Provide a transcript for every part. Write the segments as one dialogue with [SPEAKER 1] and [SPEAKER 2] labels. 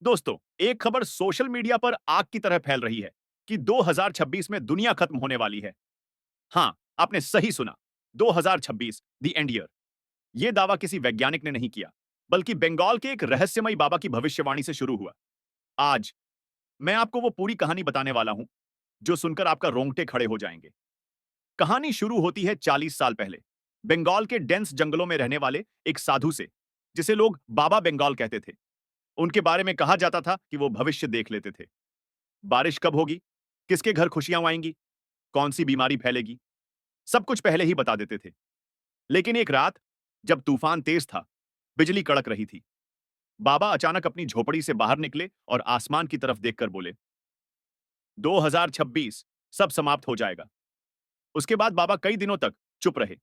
[SPEAKER 1] दोस्तों, एक खबर सोशल मीडिया पर आग की तरह फैल रही है कि 2026 में दुनिया खत्म होने वाली है। हाँ, आपने सही सुना। 2026 द एंड ईयर। यह दावा किसी वैज्ञानिक ने नहीं किया, बल्कि बंगाल के एक रहस्यमयी बाबा की भविष्यवाणी से शुरू हुआ। आज मैं आपको वो पूरी कहानी बताने वाला हूं जो सुनकर आपका रोंगटे खड़े हो जाएंगे। कहानी शुरू होती है 40 साल पहले, बंगाल के डेंस जंगलों में रहने वाले एक साधु से, जिसे लोग बाबा बंगाल कहते थे। उनके बारे में कहा जाता था कि वो भविष्य देख लेते थे। बारिश कब होगी, किसके घर खुशियां आएंगी, कौन सी बीमारी फैलेगी, सब कुछ पहले ही बता देते थे। लेकिन एक रात, जब तूफान तेज था, बिजली कड़क रही थी, बाबा अचानक अपनी झोपड़ी से बाहर निकले और आसमान की तरफ देखकर बोले, 2026 सब समाप्त हो जाएगा। उसके बाद बाबा कई दिनों तक चुप रहे।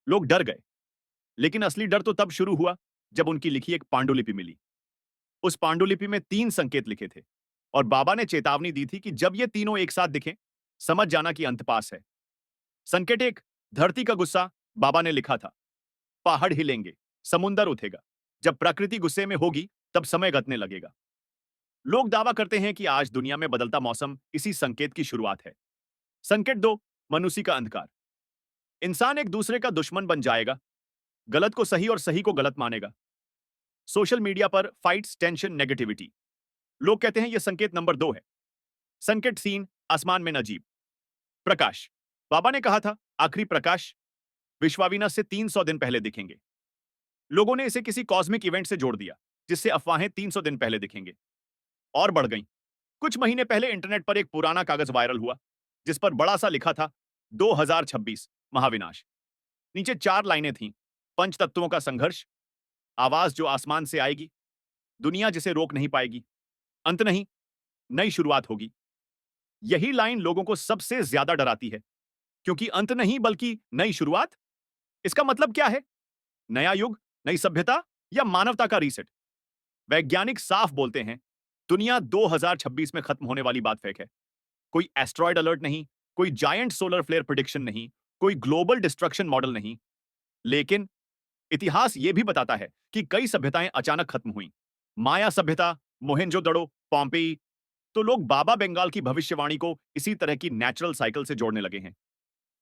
[SPEAKER 1] लोग डर गए, लेकिन असली डर तो तब शुरू हुआ जब उनकी लिखी एक पांडुलिपि मिली। उस पांडुलिपि में 3 संकेत लिखे थे और बाबा ने चेतावनी दी थी कि जब ये तीनों एक साथ दिखें, समझ जाना कि अंत पास है। संकेत एक, धरती का गुस्सा। बाबा ने लिखा था, पहाड़ हिलेंगे, समुंदर उठेगा। जब प्रकृति गुस्से में होगी, तब समय घटने लगेगा। लोग दावा करते हैं कि आज दुनिया में बदलता मौसम इसी संकेत की शुरुआत है। संकेत दो, मनुष्य का अंधकार। इंसान एक दूसरे का दुश्मन बन जाएगा, गलत को सही और सही को गलत मानेगा। सोशल मीडिया पर फाइट्स, टेंशन, नेगेटिविटी। लोग कहते हैं यह संकेत नंबर 2 है। संकेत सीन, आसमान में नजीब प्रकाश। बाबा ने कहा था, आखिरी प्रकाश विश्वाविनर से 300 दिन पहले दिखेंगे। लोगों ने इसे किसी कॉस्मिक इवेंट से जोड़ दिया, जिससे अफवाहें 300 दिन पहले दिखेंगे और बढ़ गईं। कुछ महीने पहले इंटरनेट पर एक पुराना कागज वायरल हुआ, जिस पर बड़ा सा लिखा था, 2026 महाविनाश। नीचे 4 लाइनें थीं, पंचतत्वों का संघर्ष, आवाज जो आसमान से आएगी, दुनिया जिसे रोक नहीं पाएगी, अंत नहीं, नई शुरुआत होगी। यही लाइन लोगों को सबसे ज्यादा डराती है, क्योंकि अंत नहीं बल्कि नई शुरुआत। इसका मतलब क्या है? नया युग, नई सभ्यता या मानवता का रीसेट? वैज्ञानिक साफ बोलते हैं, दुनिया 2026 में खत्म होने वाली बात फेक है। कोई एस्ट्रॉयड अलर्ट नहीं, कोई जायंट सोलर फ्लेयर प्रिडिक्शन नहीं, कोई ग्लोबल डिस्ट्रक्शन मॉडल नहीं। लेकिन इतिहास यह भी बताता है कि कई सभ्यताएं अचानक खत्म हुई। माया सभ्यता, मोहेंजोदड़ो, पॉम्पेई। तो लोग बाबा बंगाल की भविष्यवाणी को इसी तरह की नेचुरल साइकिल से जोड़ने लगे हैं।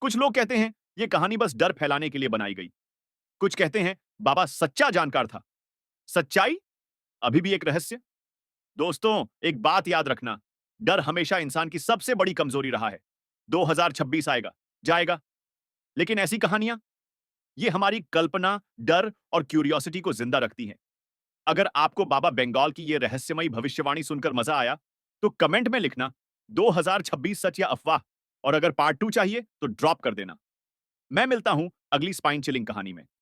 [SPEAKER 1] कुछ लोग कहते हैं यह कहानी बस डर फैलाने के लिए बनाई गई। कुछ कहते हैं बाबा सच्चा जानकार था। सच्चाई अभी भी एक रहस्य। दोस्तों, एक बात याद रखना, डर हमेशा इंसान की सबसे बड़ी कमजोरी रहा है। 2026 आएगा, जाएगा, लेकिन ऐसी कहानियां, ये हमारी कल्पना, डर और क्यूरियोसिटी को जिंदा रखती हैं। अगर आपको बाबा बंगाल की ये रहस्यमयी भविष्यवाणी सुनकर मजा आया, तो कमेंट में लिखना, 2026 सच या अफवाह। और अगर पार्ट 2 चाहिए तो ड्रॉप कर देना। मैं मिलता हूं अगली स्पाइन चिलिंग कहानी में।